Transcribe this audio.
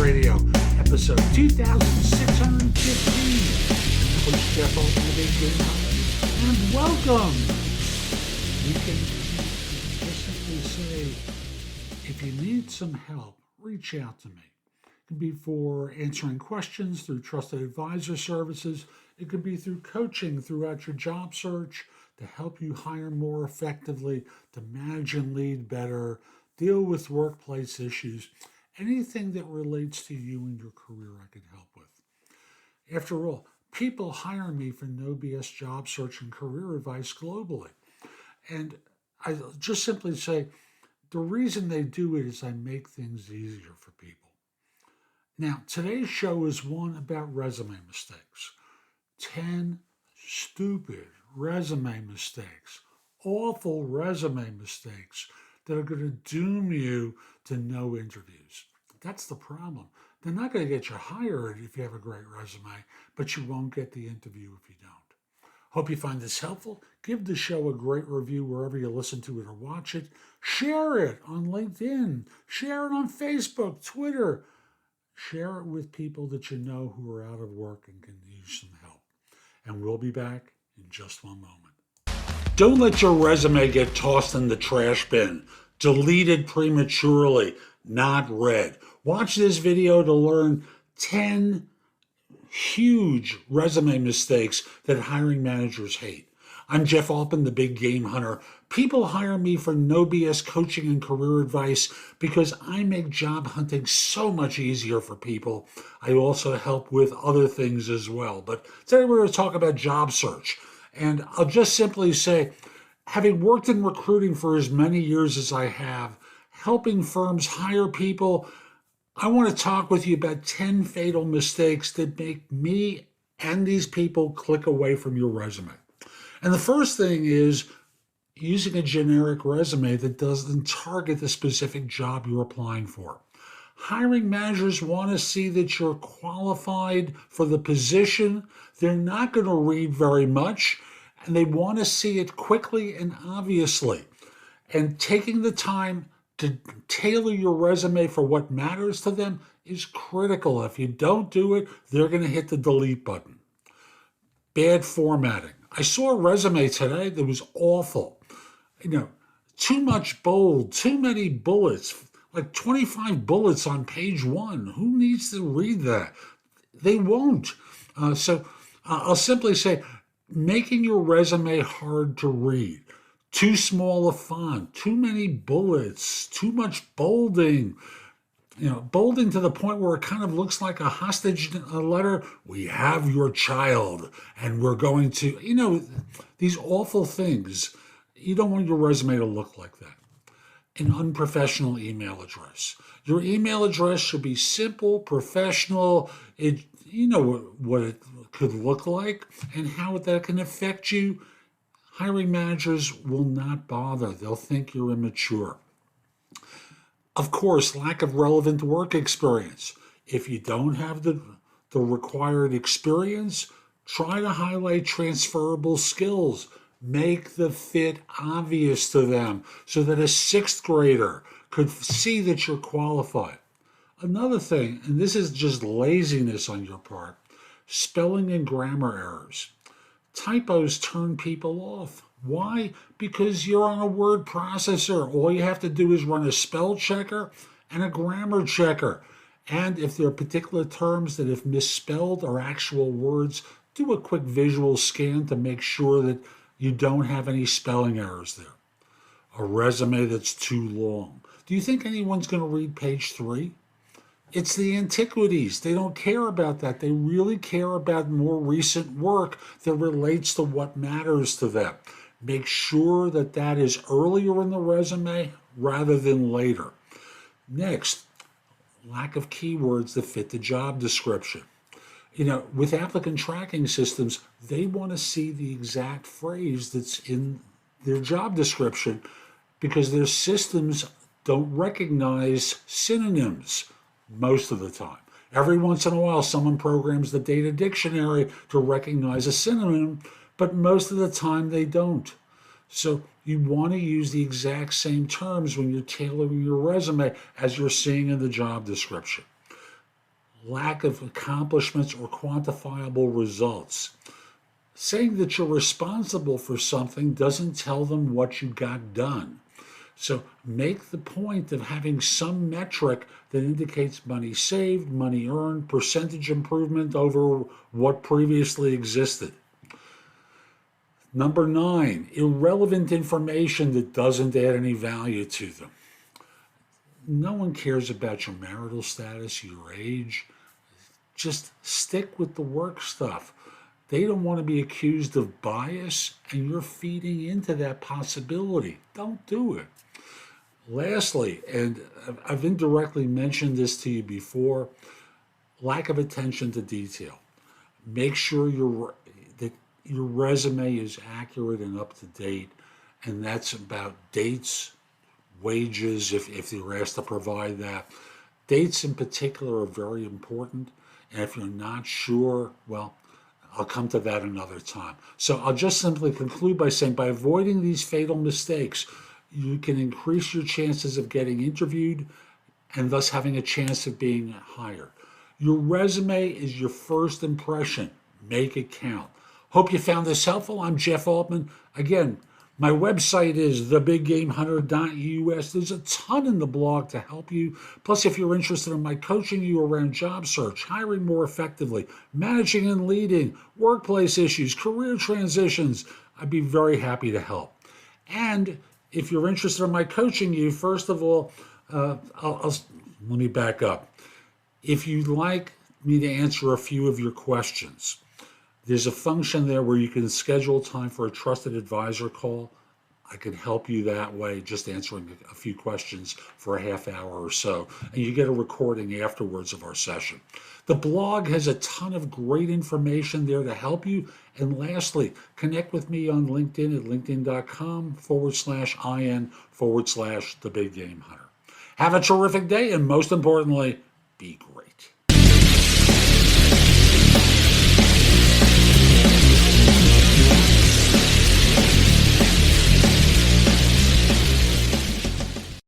Radio, episode 2615. Coach Jeff Altman, the Big Game Hunter, and welcome. You can just simply say, if you need some help, reach out to me. It can be for answering questions through trusted advisor services. It could be through coaching throughout your job search to help you hire more effectively, to manage and lead better, deal with workplace issues. Anything that relates to you and your career I can help with. After all, people hire me for no BS job search and career advice globally. And I just simply say, the reason they do it is I make things easier for people. Now, today's show is one about resume mistakes. 10 stupid resume mistakes, awful resume mistakes that are going to doom you to no interviews. That's the problem. They're not going to get you hired if you have a great resume, but you won't get the interview if you don't. Hope you find this helpful. Give the show a great review wherever you listen to it or watch it. Share it on LinkedIn. Share it on Facebook, Twitter. Share it with people that you know who are out of work and can use some help. And we'll be back in just one moment. Don't let your resume get tossed in the trash bin, deleted prematurely, not read. Watch this video to learn 10 huge resume mistakes that hiring managers hate. I'm Jeff Altman, the Big Game Hunter. People hire me for no BS coaching and career advice because I make job hunting so much easier for people. I also help with other things as well. But today we're going to talk about job search. And I'll just simply say, having worked in recruiting for as many years as I have, helping firms hire people, I want to talk with you about 10 fatal mistakes that make me and these people click away from your resume. And the first thing is using a generic resume that doesn't target the specific job you're applying for. Hiring managers want to see that you're qualified for the position. They're not going to read very much, and they want to see it quickly and obviously. And taking the time to tailor your resume for what matters to them is critical. If you don't do it, they're going to hit the delete button. Bad formatting. I saw a resume today that was awful. Too much bold, too many bullets, like 25 bullets on page 1. Who needs to read that? They won't. So I'll simply say, making your resume hard to read. Too small a font, too many bullets, too much bolding. Bolding to the point where it kind of looks like a hostage letter. We have your child, and we're going to, these awful things. You don't want your resume to look like that. An unprofessional email address. Your email address should be simple, professional. You know what it could look like and how that can affect you. Hiring managers will not bother. They'll think you're immature. Of course, lack of relevant work experience. If you don't have the required experience, try to highlight transferable skills. Make the fit obvious to them so that a sixth grader could see that you're qualified. Another thing, and this is just laziness on your part, spelling and grammar errors. Typos turn people off. Why? Because you're on a word processor. All you have to do is run a spell checker and a grammar checker. And if there are particular terms that if misspelled are actual words, do a quick visual scan to make sure that you don't have any spelling errors there. A resume that's too long. Do you think anyone's going to read page 3? It's the antiquities. They don't care about that. They really care about more recent work that relates to what matters to them. Make sure that that is earlier in the resume rather than later. Next, lack of keywords that fit the job description. With applicant tracking systems, they want to see the exact phrase that's in their job description because their systems don't recognize synonyms most of the time. Every once in a while, someone programs the data dictionary to recognize a synonym, but most of the time they don't. So you want to use the exact same terms when you're tailoring your resume as you're seeing in the job description. lack of accomplishments or quantifiable results. Saying that you're responsible for something doesn't tell them what you got done. So make the point of having some metric that indicates money saved, money earned, percentage improvement over what previously existed. Number 9, irrelevant information that doesn't add any value to them. No one cares about your marital status, your age. Just stick with the work stuff. They don't want to be accused of bias, and you're feeding into that possibility. Don't do it. Lastly, and I've indirectly mentioned this to you before, lack of attention to detail. Make sure that your resume is accurate and up to date, and that's about dates, wages, if you're asked to provide that. Dates in particular are very important, and if you're not sure, well, I'll come to that another time. So I'll just simply conclude by saying, by avoiding these fatal mistakes, you can increase your chances of getting interviewed and thus having a chance of being hired. Your resume is your first impression. Make it count. Hope you found this helpful. I'm Jeff Altman. Again, my website is thebiggamehunter.us. There's a ton in the blog to help you. Plus, if you're interested in my coaching you around job search, hiring more effectively, managing and leading, workplace issues, career transitions, I'd be very happy to help. And if you're interested in my coaching you, first of all, let me back up. If you'd like me to answer a few of your questions, there's a function there where you can schedule time for a trusted advisor call. I can help you that way, just answering a few questions for a half hour or so. And you get a recording afterwards of our session. The blog has a ton of great information there to help you. And lastly, connect with me on LinkedIn at linkedin.com/IN/The Big Game Hunter. Have a terrific day, and most importantly, be great.